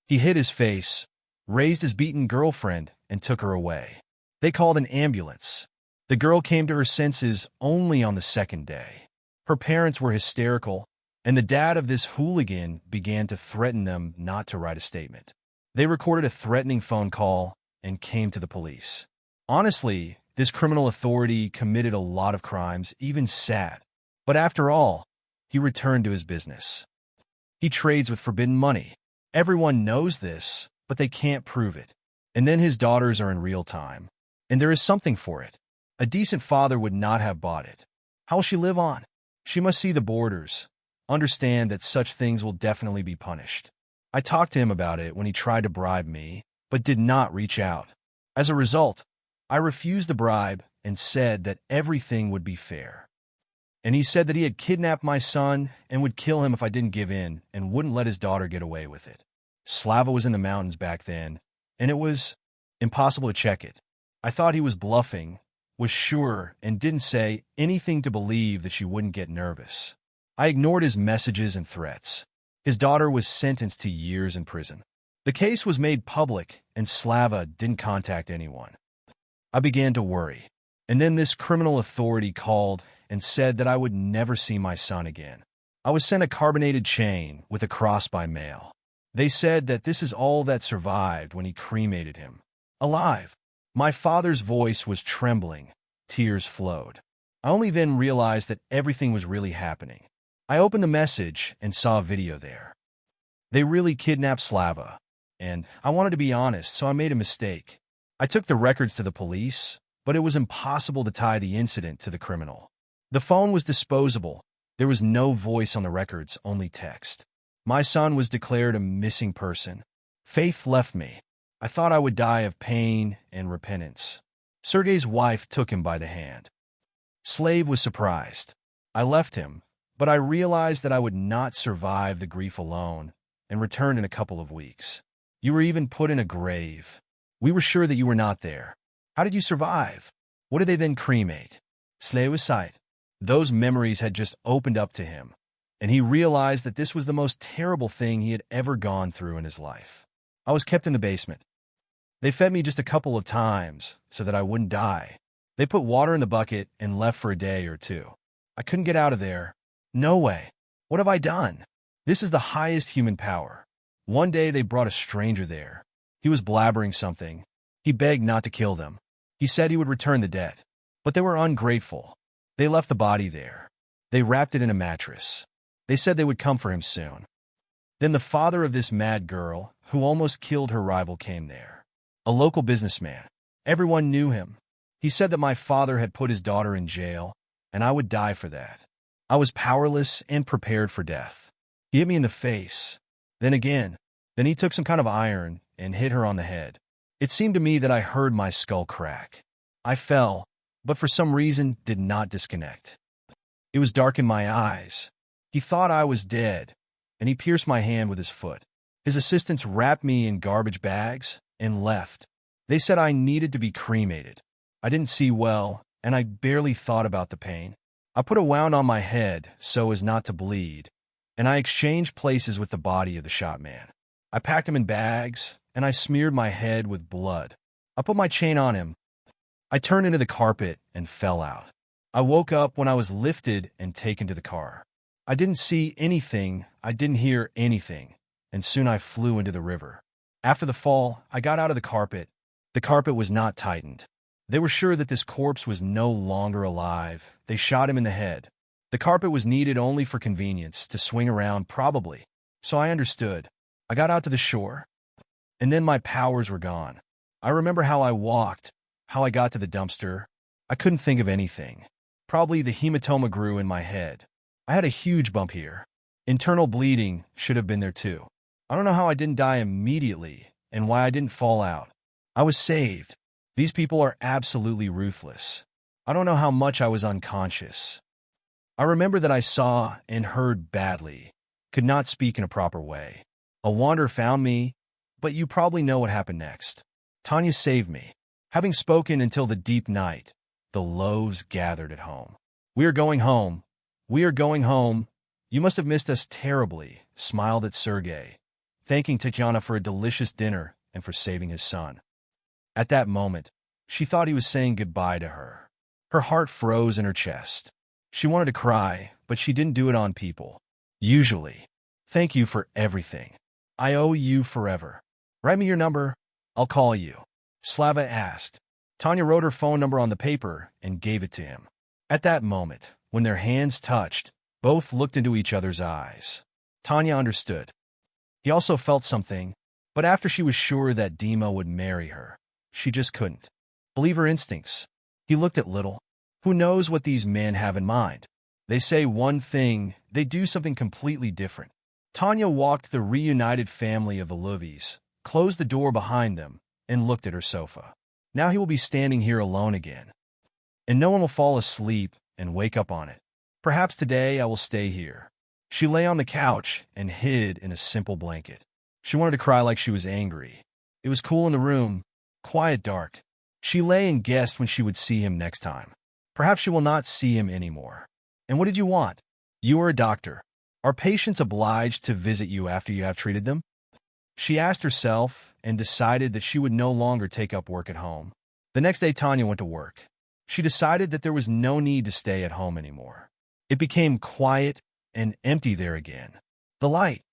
[SPEAKER 1] He hid his face, raised his beaten girlfriend, and took her away. They called an ambulance. The girl came to her senses only on the second day. Her parents were hysterical, and the dad of this hooligan began to threaten them not to write a statement. They recorded a threatening phone call and came to the police. Honestly, this criminal authority committed a lot of crimes, even sad. But after all, he returned to his business. He trades with forbidden money. Everyone knows this, but they can't prove it. And then his daughters are in real time. And there is something for it. A decent father would not have bought it. How will she live on? She must see the borders, understand that such things will definitely be punished. I talked to him about it when he tried to bribe me, but did not reach out. As a result, I refused the bribe and said that everything would be fair. And he said that he had kidnapped my son and would kill him if I didn't give in and wouldn't let his daughter get away with it. Slava was in the mountains back then, and it was impossible to check it. I thought he was bluffing, was sure, and didn't say anything to believe that she wouldn't get nervous. I ignored his messages and threats. His daughter was sentenced to years in prison. The case was made public, and Slava didn't contact anyone. I began to worry. And then this criminal authority called and said that I would never see my son again. I was sent a carbonated chain with a cross by mail. They said that this is all that survived when he cremated him. Alive. My father's voice was trembling. Tears flowed. I only then realized that everything was really happening. I opened the message and saw a video there. They really kidnapped Slava. And I wanted to be honest, so I made a mistake. I took the records to the police, but it was impossible to tie the incident to the criminal. The phone was disposable. There was no voice on the records, only text. My son was declared a missing person. Faith left me. I thought I would die of pain and repentance. Sergei's wife took him by the hand. Slave was surprised. I left him, but I realized that I would not survive the grief alone and returned in a couple of weeks. You were even put in a grave. We were sure that you were not there. How did you survive? What did they then cremate? Slave was sight. Those memories had just opened up to him, and he realized that this was the most terrible thing he had ever gone through in his life. I was kept in the basement. They fed me just a couple of times so that I wouldn't die. They put water in the bucket and left for a day or two. I couldn't get out of there. No way. What have I done? This is the highest human power. One day they brought a stranger there. He was blabbering something. He begged not to kill them. He said he would return the debt. But they were ungrateful. They left the body there. They wrapped it in a mattress. They said they would come for him soon. Then the father of this mad girl, who almost killed her rival, came there. A local businessman. Everyone knew him. He said that my father had put his daughter in jail, and I would die for that. I was powerless and prepared for death. He hit me in the face. Then again. Then he took some kind of iron and hit her on the head. It seemed to me that I heard my skull crack. I fell, but for some reason did not disconnect. It was dark in my eyes. He thought I was dead, and he pierced my hand with his foot. His assistants wrapped me in garbage bags and left. They said I needed to be cremated. I didn't see well, and I barely thought about the pain. I put a wound on my head so as not to bleed, and I exchanged places with the body of the shot man. I packed him in bags, and I smeared my head with blood. I put my chain on him. I turned into the carpet and fell out. I woke up when I was lifted and taken to the car. I didn't see anything, I didn't hear anything, and soon I flew into the river. After the fall, I got out of the carpet. The carpet was not tightened. They were sure that this corpse was no longer alive. They shot him in the head. The carpet was needed only for convenience, to swing around, probably. So I understood. I got out to the shore, and then my powers were gone. I remember how I walked, how I got to the dumpster. I couldn't think of anything. Probably the hematoma grew in my head. I had a huge bump here. Internal bleeding should have been there too. I don't know how I didn't die immediately and why I didn't fall out. I was saved. These people are absolutely ruthless. I don't know how much I was unconscious. I remember that I saw and heard badly, could not speak in a proper way. A wanderer found me, but you probably know what happened next. Tanya saved me. Having spoken until the deep night, the loaves gathered at home. We are going home. We are going home. You must have missed us terribly, smiled at Sergei, thanking Tatiana for a delicious dinner and for saving his son. At that moment, she thought he was saying goodbye to her. Her heart froze in her chest. She wanted to cry, but she didn't do it on people. Usually. Thank you for everything. I owe you forever. Write me your number. I'll call you. Slava asked. Tanya wrote her phone number on the paper and gave it to him. At that moment, when their hands touched, both looked into each other's eyes. Tanya understood. He also felt something, but after she was sure that Dima would marry her, she just couldn't believe her instincts. He looked at Little. Who knows what these men have in mind? They say one thing, they do something completely different. Tanya walked the reunited family of the Luvies, closed the door behind them, and looked at her sofa. Now he will be standing here alone again. And no one will fall asleep and wake up on it. Perhaps today I will stay here. She lay on the couch and hid in a simple blanket. She wanted to cry like she was angry. It was cool in the room, quiet, dark. She lay and guessed when she would see him next time. Perhaps she will not see him anymore. And what did you want? You are a doctor. Are patients obliged to visit you after you have treated them? She asked herself and decided that she would no longer take up work at home. The next day, Tanya went to work. She decided that there was no need to stay at home anymore. It became quiet and empty there again. The light.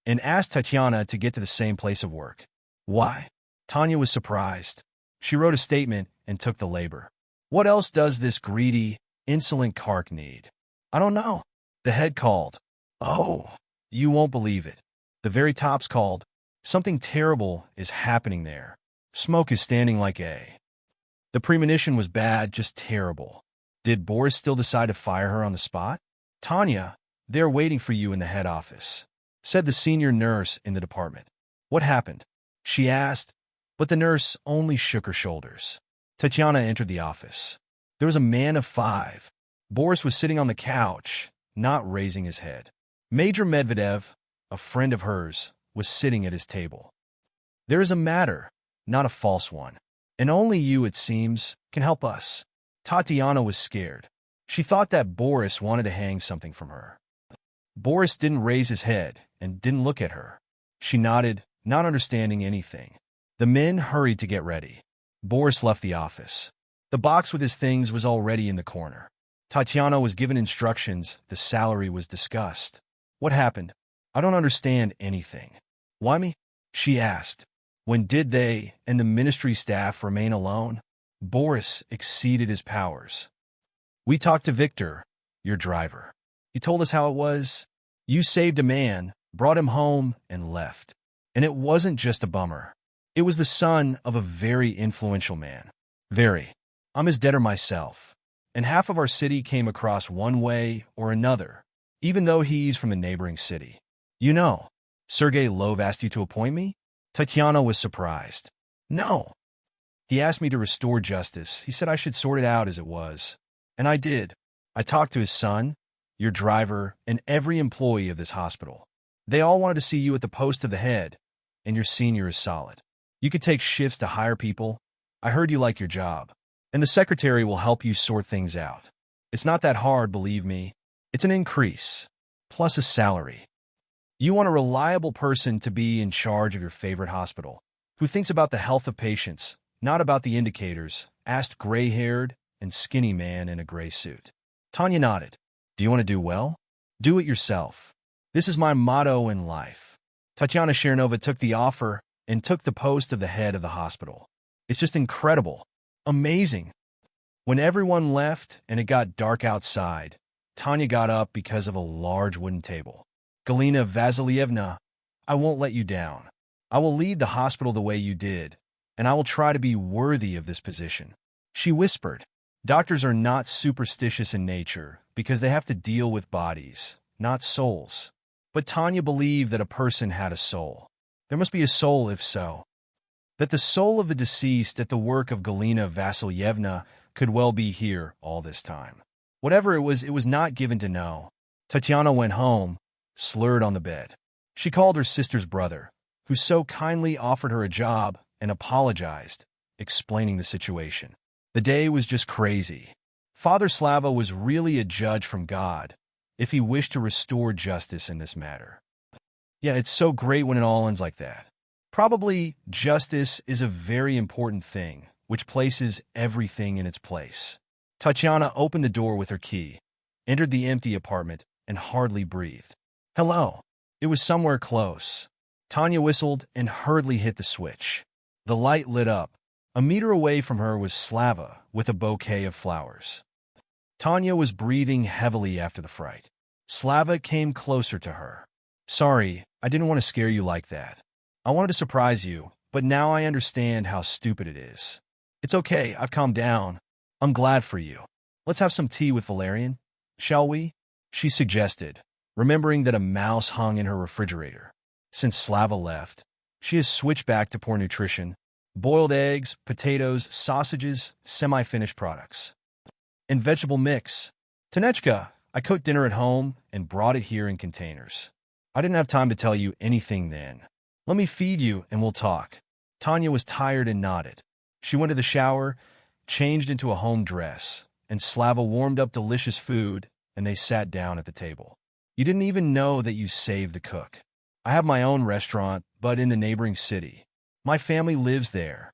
[SPEAKER 1] And asked Tatiana to get to the same place of work. Why? Tanya was surprised. She wrote a statement and took the labor. What else does this greedy, insolent cark need? I don't know. The head called. Oh, you won't believe it. The very tops called. Something terrible is happening there. Smoke is standing like a. The premonition was bad, just terrible. Did Boris still decide to fire her on the spot? Tanya, they're waiting for you in the head office, said the senior nurse in the department. What happened? She asked, but the nurse only shook her shoulders. Tatiana entered the office. There was a man of 5. Boris was sitting on the couch, not raising his head. Major Medvedev, a friend of hers, was sitting at his table. There is a matter, not a false one, and only you, it seems, can help us. Tatiana was scared. She thought that Boris wanted to hang something from her. Boris didn't raise his head and didn't look at her. She nodded, not understanding anything. The men hurried to get ready. Boris left the office. The box with his things was already in the corner. Tatiana was given instructions. The salary was discussed. What happened? I don't understand anything. Why me? She asked. When did they and the ministry staff remain alone? Boris exceeded his powers. We talked to Victor, your driver. He told us how it was. You saved a man, brought him home, and left. And it wasn't just a bummer. It was the son of a very influential man. Very. I'm his debtor myself. And half of our city came across one way or another, even though he's from a neighboring city. You know, Sergei Lov asked you to appoint me? Tatiana was surprised. No. He asked me to restore justice. He said I should sort it out as it was. And I did. I talked to his son, your driver, and every employee of this hospital. They all wanted to see you at the post of the head, and your senior is solid. You could take shifts to hire people. I heard you like your job. And the secretary will help you sort things out. It's not that hard, believe me. It's an increase, plus a salary. You want a reliable person to be in charge of your favorite hospital, who thinks about the health of patients, not about the indicators, asked gray-haired and skinny man in a gray suit. Tanya nodded. Do you want to do well? Do it yourself. This is my motto in life. Tatiana Chernova took the offer and took the post of the head of the hospital. It's just incredible. Amazing. When everyone left and it got dark outside, Tanya got up because of a large wooden table. Galina Vasilievna, I won't let you down. I will lead the hospital the way you did, and I will try to be worthy of this position. She whispered. Doctors are not superstitious in nature because they have to deal with bodies, not souls. But Tanya believed that a person had a soul. There must be a soul if so. That the soul of the deceased at the work of Galina Vasilievna could well be here all this time. Whatever it was not given to know. Tatiana went home, slurred on the bed. She called her sister's brother, who so kindly offered her a job, and apologized, explaining the situation. The day was just crazy. Father Slava was really a judge from God, if he wished to restore justice in this matter. Yeah, it's so great when it all ends like that. Probably justice is a very important thing, which places everything in its place. Tatiana opened the door with her key, entered the empty apartment, and hardly breathed. Hello. It was somewhere close. Tanya whistled and hurriedly hit the switch. The light lit up. A meter away from her was Slava with a bouquet of flowers. Tanya was breathing heavily after the fright. Slava came closer to her. Sorry, I didn't want to scare you like that. I wanted to surprise you, but now I understand how stupid it is. It's okay, I've calmed down. I'm glad for you. Let's have some tea with Valerian, shall we? She suggested, remembering that a mouse hung in her refrigerator. Since Slava left, she has switched back to poor nutrition, boiled eggs, potatoes, sausages, semi-finished products, and vegetable mix. Tanechka, I cooked dinner at home and brought it here in containers. I didn't have time to tell you anything then. Let me feed you and we'll talk. Tanya was tired and nodded. She went to the shower, changed into a home dress, and Slava warmed up delicious food, and they sat down at the table. You didn't even know that you saved the cook. I have my own restaurant, but in the neighboring city. My family lives there.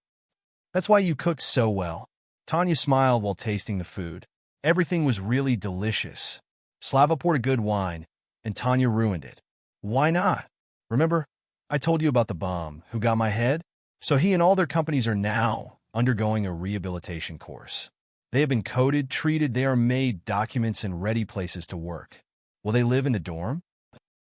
[SPEAKER 1] That's why you cooked so well. Tanya smiled while tasting the food. Everything was really delicious. Slava poured a good wine, and Tanya ruined it. Why not? Remember, I told you about the bum who got my head? So he and all their companies are now undergoing a rehabilitation course. They have been coded, treated, they are made documents and ready places to work. Will they live in the dorm?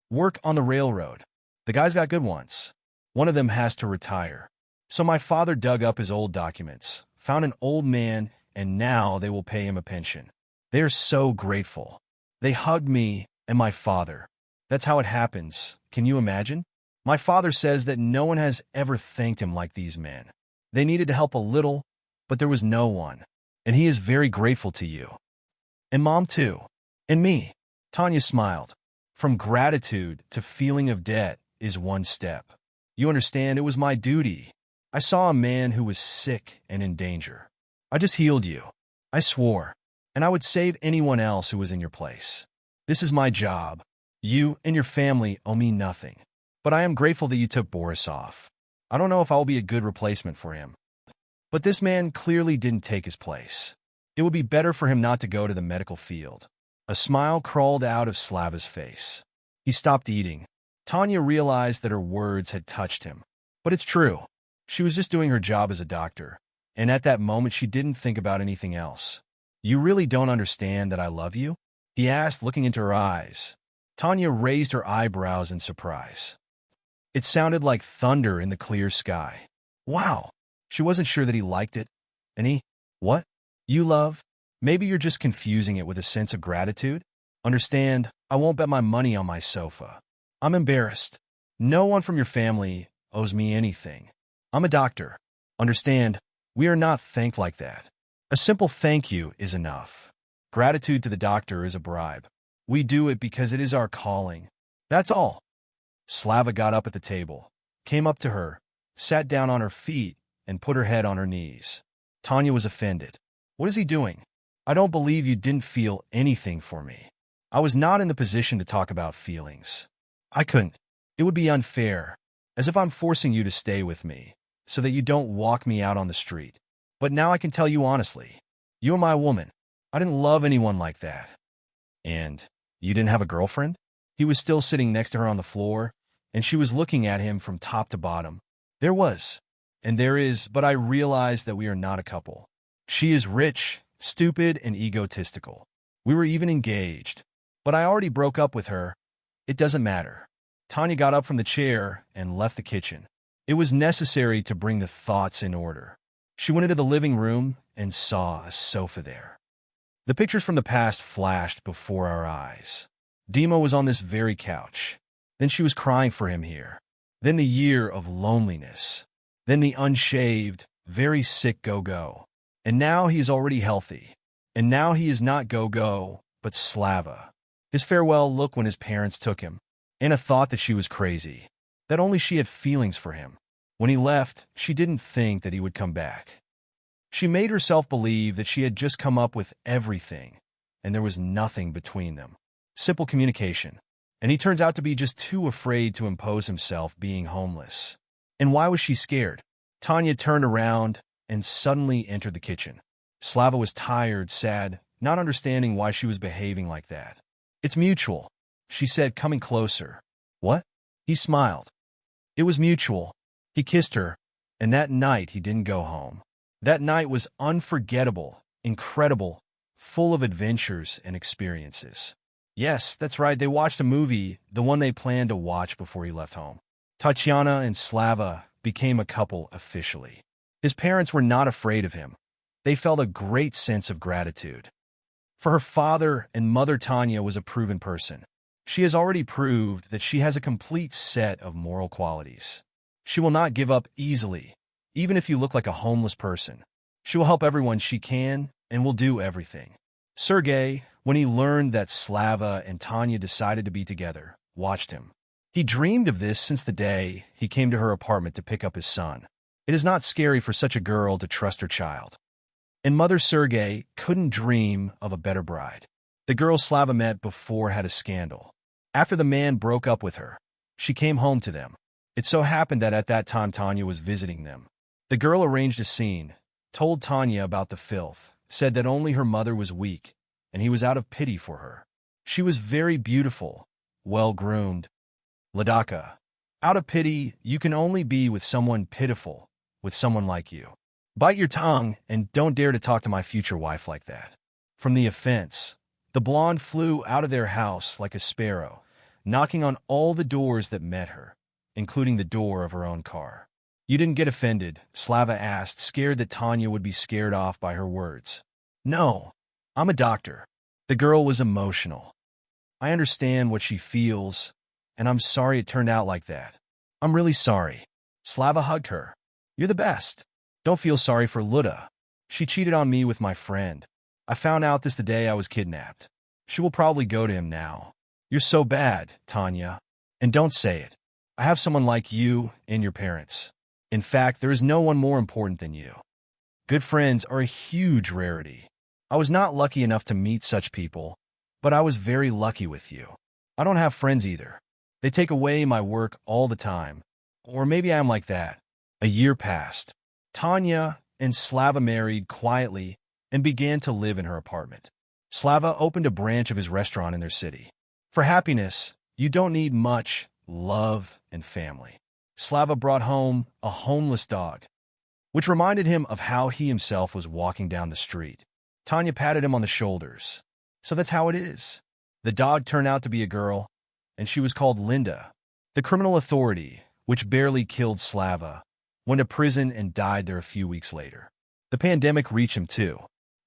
[SPEAKER 1] Work on the railroad. The guys got good ones. One of them has to retire. So my father dug up his old documents, found an old man, and now they will pay him a pension. They are so grateful. They hugged me and my father. That's how it happens. Can you imagine? My father says that no one has ever thanked him like these men. They needed to help a little, but there was no one. And he is very grateful to you. And Mom too. And me. Tanya smiled. From gratitude to feeling of debt is one step. You understand, it was my duty. I saw a man who was sick and in danger. I just healed you. I swore. And I would save anyone else who was in your place. This is my job. You and your family owe me nothing. But I am grateful that you took Boris off. I don't know if I will be a good replacement for him. But this man clearly didn't take his place. It would be better for him not to go to the medical field. A smile crawled out of Slava's face. He stopped eating. Tanya realized that her words had touched him. But it's true. She was just doing her job as a doctor. And at that moment, she didn't think about anything else. You really don't understand that I love you? He asked, looking into her eyes. Tanya raised her eyebrows in surprise. It sounded like thunder in the clear sky. Wow. She wasn't sure that he liked it. And he, what? You love? Maybe you're just confusing it with a sense of gratitude? Understand, I won't bet my money on my sofa. I'm embarrassed. No one from your family owes me anything. I'm a doctor. Understand, we are not thanked like that. A simple thank you is enough. Gratitude to the doctor is a bribe. We do it because it is our calling. That's all. Slava got up at the table, came up to her, sat down on her feet, and put her head on her knees. Tanya was offended. What is he doing? I don't believe you didn't feel anything for me. I was not in the position to talk about feelings. I couldn't. It would be unfair, as if I'm forcing you to stay with me, so that you don't walk me out on the street. But now I can tell you honestly, you are my woman. I didn't love anyone like that. And you didn't have a girlfriend? He was still sitting next to her on the floor, and she was looking at him from top to bottom. There was, and there is, but I realized that we are not a couple. She is rich, stupid, and egotistical. We were even engaged, but I already broke up with her. It doesn't matter. Tanya got up from the chair and left the kitchen. It was necessary to bring the thoughts in order. She went into the living room and saw a sofa there. The pictures from the past flashed before our eyes. Dima was on this very couch. Then she was crying for him here. Then the year of loneliness. Then the unshaved, very sick Go-Go. And now he is already healthy. And now he is not Go-Go, but Slava. His farewell look when his parents took him. Anna thought that she was crazy, that only she had feelings for him. When he left, she didn't think that he would come back. She made herself believe that she had just come up with everything, and there was nothing between them. Simple communication. And he turns out to be just too afraid to impose himself being homeless. And why was she scared? Tanya turned around and suddenly entered the kitchen. Slava was tired, sad, not understanding why she was behaving like that. It's mutual, she said, coming closer. What? He smiled. It was mutual. He kissed her, and that night he didn't go home. That night was unforgettable, incredible, full of adventures and experiences. Yes, that's right, they watched a movie, the one they planned to watch before he left home. Tatiana and Slava became a couple officially. His parents were not afraid of him. They felt a great sense of gratitude. For her father and mother, Tanya was a proven person. She has already proved that she has a complete set of moral qualities. She will not give up easily, even if you look like a homeless person. She will help everyone she can and will do everything. Sergei, when he learned that Slava and Tanya decided to be together, watched him. He dreamed of this since the day he came to her apartment to pick up his son. It is not scary for such a girl to trust her child. And Mother Sergei couldn't dream of a better bride. The girl Slava met before had a scandal. After the man broke up with her, she came home to them. It so happened that at that time Tanya was visiting them. The girl arranged a scene, told Tanya about the filth, said that only her mother was weak, and he was out of pity for her. She was very beautiful, well-groomed. Ladaka. Out of pity, you can only be with someone pitiful, with someone like you. Bite your tongue and don't dare to talk to my future wife like that. From the offense, the blonde flew out of their house like a sparrow, knocking on all the doors that met her, including the door of her own car. You didn't get offended, Slava asked, scared that Tanya would be scared off by her words. No, I'm a doctor. The girl was emotional. I understand what she feels, and I'm sorry it turned out like that. I'm really sorry. Slava hugged her. You're the best. Don't feel sorry for Luda. She cheated on me with my friend. I found out this the day I was kidnapped. She will probably go to him now. You're so bad, Tanya. And don't say it. I have someone like you and your parents. In fact, there is no one more important than you. Good friends are a huge rarity. I was not lucky enough to meet such people, but I was very lucky with you. I don't have friends either. They take away my work all the time. Or maybe I'm like that. A year passed. Tanya and Slava married quietly and began to live in her apartment. Slava opened a branch of his restaurant in their city. For happiness, you don't need much love and family. Slava brought home a homeless dog, which reminded him of how he himself was walking down the street. Tanya patted him on the shoulders. So that's how it is. The dog turned out to be a girl, and she was called Linda. The criminal authority, which barely killed Slava, went to prison and died there a few weeks later. The pandemic reached him too.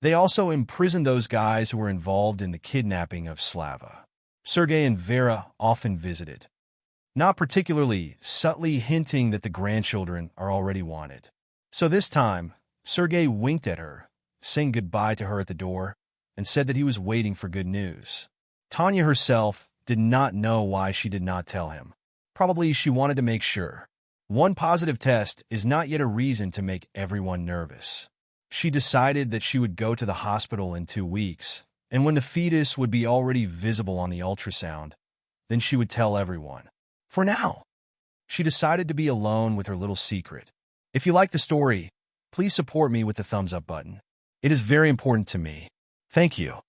[SPEAKER 1] They also imprisoned those guys who were involved in the kidnapping of Slava. Sergei and Vera often visited, not particularly subtly hinting that the grandchildren are already wanted. So this time, Sergei winked at her, saying goodbye to her at the door, and said that he was waiting for good news. Tanya herself did not know why she did not tell him. Probably she wanted to make sure. One positive test is not yet a reason to make everyone nervous. She decided that she would go to the hospital in 2 weeks, and when the fetus would be already visible on the ultrasound, then she would tell everyone. For now, she decided to be alone with her little secret. If you like the story, please support me with the thumbs up button. It is very important to me. Thank you.